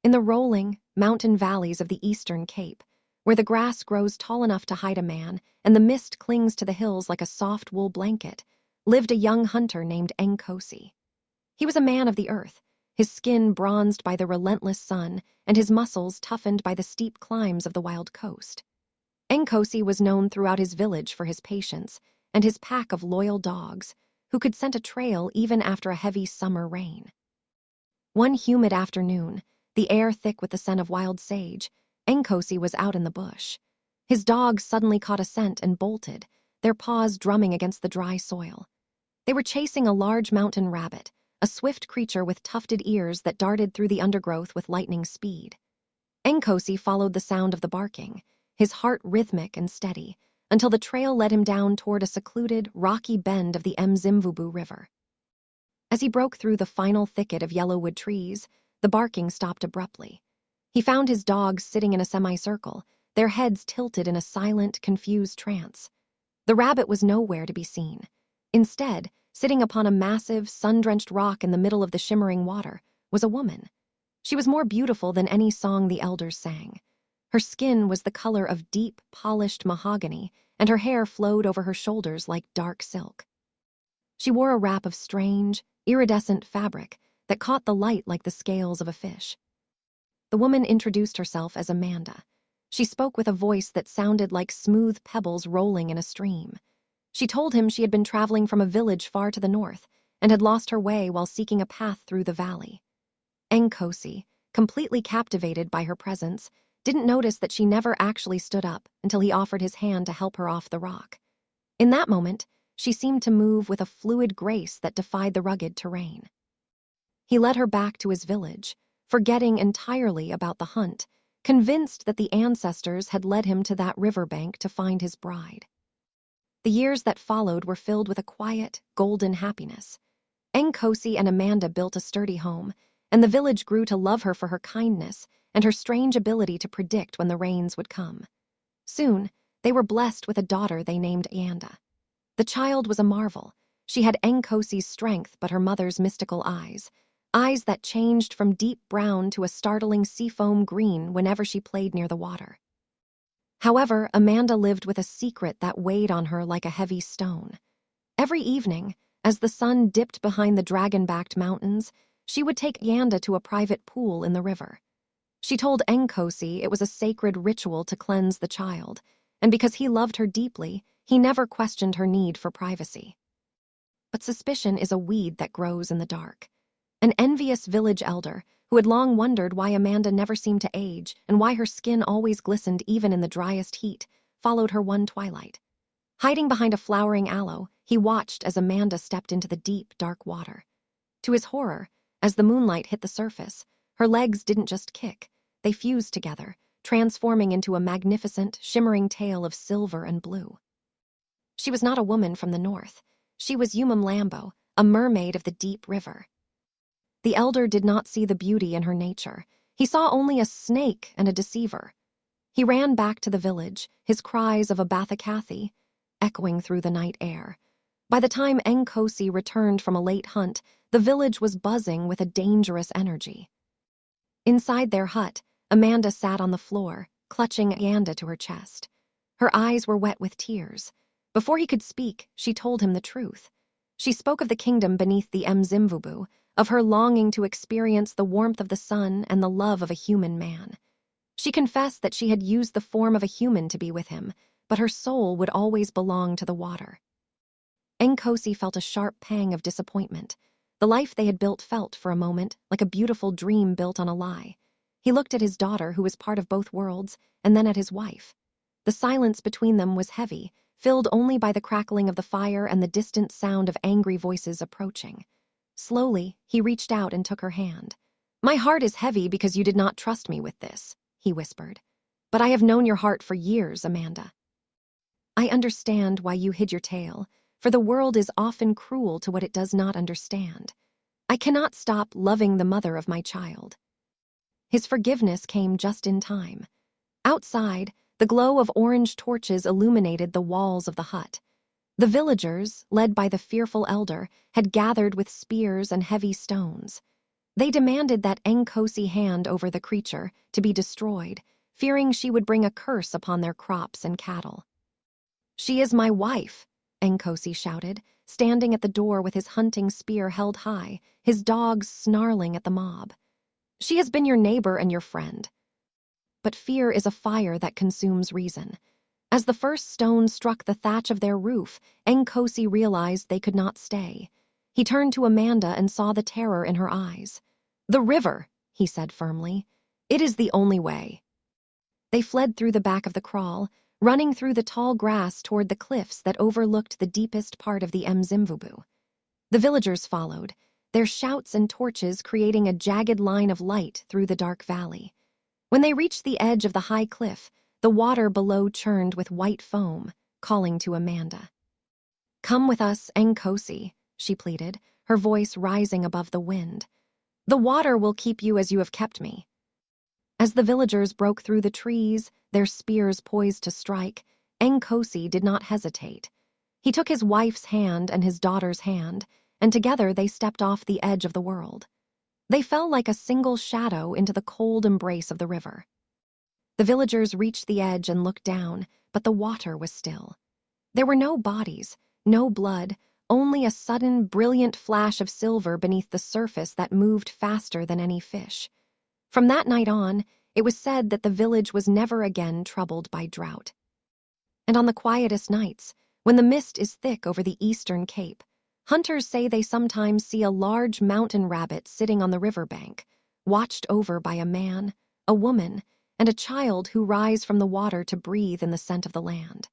in the rolling, mountain valleys of the Eastern Cape, where the grass grows tall enough to hide a man and the mist clings to the hills like a soft wool blanket, lived a young hunter named Nkosi. He was a man of the earth, his skin bronzed by the relentless sun and his muscles toughened by the steep climbs of the wild coast. Nkosi was known throughout his village for his patience and his pack of loyal dogs, who could scent a trail even after a heavy summer rain. One humid afternoon, the air thick with the scent of wild sage, Nkosi was out in the bush. His dogs suddenly caught a scent and bolted, their paws drumming against the dry soil. They were chasing a large mountain rabbit, a swift creature with tufted ears that darted through the undergrowth with lightning speed. Nkosi followed the sound of the barking, his heart rhythmic and steady, until the trail led him down toward a secluded, rocky bend of the Mzimvubu River. As he broke through the final thicket of yellowwood trees, the barking stopped abruptly. He found his dogs sitting in a semicircle, their heads tilted in a silent, confused trance. The rabbit was nowhere to be seen. Instead, sitting upon a massive, sun-drenched rock in the middle of the shimmering water, was a woman. She was more beautiful than any song the elders sang. Her skin was the color of deep, polished mahogany, and her hair flowed over her shoulders like dark silk. She wore a wrap of strange, iridescent fabric that caught the light like the scales of a fish. The woman introduced herself as Amanda. She spoke with a voice that sounded like smooth pebbles rolling in a stream. She told him she had been traveling from a village far to the north and had lost her way while seeking a path through the valley. Nkosi, completely captivated by her presence, didn't notice that she never actually stood up until he offered his hand to help her off the rock. In that moment, she seemed to move with a fluid grace that defied the rugged terrain. He led her back to his village, forgetting entirely about the hunt, convinced that the ancestors had led him to that riverbank to find his bride. The years that followed were filled with a quiet, golden happiness. Nkosi and Amanda built a sturdy home, and the village grew to love her for her kindness and her strange ability to predict when the rains would come. Soon, they were blessed with a daughter they named Yanda. The child was a marvel. She had Nkosi's strength but her mother's mystical eyes that changed from deep brown to a startling seafoam green whenever she played near the water. However, Amanda lived with a secret that weighed on her like a heavy stone. Every evening, as the sun dipped behind the dragon-backed mountains, she would take Yanda to a private pool in the river. She told Nkosi it was a sacred ritual to cleanse the child, and because he loved her deeply, he never questioned her need for privacy. But suspicion is a weed that grows in the dark. An envious village elder, who had long wondered why Amanda never seemed to age and why her skin always glistened even in the driest heat, followed her one twilight. Hiding behind a flowering aloe, he watched as Amanda stepped into the deep, dark water. To his horror, as the moonlight hit the surface, her legs didn't just kick, they fused together, transforming into a magnificent, shimmering tail of silver and blue. She was not a woman from the north. She was Lambo, a mermaid of the deep river. The elder did not see the beauty in her nature. He saw only a snake and a deceiver. He ran back to the village, his cries of a Bathakathi echoing through the night air. By the time Nkosi returned from a late hunt, the village was buzzing with a dangerous energy. Inside their hut, Amanda sat on the floor, clutching Yanda to her chest. Her eyes were wet with tears. Before he could speak, she told him the truth. She spoke of the kingdom beneath the Mzimvubu, of her longing to experience the warmth of the sun and the love of a human man. She confessed that she had used the form of a human to be with him, but her soul would always belong to the water. Nkosi felt a sharp pang of disappointment. The life they had built felt, for a moment, like a beautiful dream built on a lie. He looked at his daughter, who was part of both worlds, and then at his wife. The silence between them was heavy, filled only by the crackling of the fire and the distant sound of angry voices approaching. Slowly, he reached out and took her hand. "My heart is heavy because you did not trust me with this," he whispered. "But I have known your heart for years, Amanda. I understand why you hid your tale, for the world is often cruel to what it does not understand. I cannot stop loving the mother of my child." His forgiveness came just in time. Outside, the glow of orange torches illuminated the walls of the hut. The villagers, led by the fearful elder, had gathered with spears and heavy stones. They demanded that Nkosi hand over the creature to be destroyed, fearing she would bring a curse upon their crops and cattle. "She is my wife," Nkosi shouted, standing at the door with his hunting spear held high, his dogs snarling at the mob. "She has been your neighbor and your friend." But fear is a fire that consumes reason. As the first stone struck the thatch of their roof, Nkosi realized they could not stay. He turned to Amanda and saw the terror in her eyes. "The river," he said firmly. "It is the only way." They fled through the back of the kraal, running through the tall grass toward the cliffs that overlooked the deepest part of the Mzimvubu. The villagers followed, their shouts and torches creating a jagged line of light through the dark valley. When they reached the edge of the high cliff, the water below churned with white foam, calling to Amanda. "Come with us, Nkosi," she pleaded, her voice rising above the wind. "The water will keep you as you have kept me." As the villagers broke through the trees, their spears poised to strike, Nkosi did not hesitate. He took his wife's hand and his daughter's hand, and together they stepped off the edge of the world. They fell like a single shadow into the cold embrace of the river. The villagers reached the edge and looked down, but the water was still. There were no bodies, no blood, only a sudden, brilliant flash of silver beneath the surface that moved faster than any fish. From that night on, it was said that the village was never again troubled by drought. And on the quietest nights, when the mist is thick over the eastern cape, hunters say they sometimes see a large mountain rabbit sitting on the riverbank, watched over by a man, a woman, and a child who rise from the water to breathe in the scent of the land.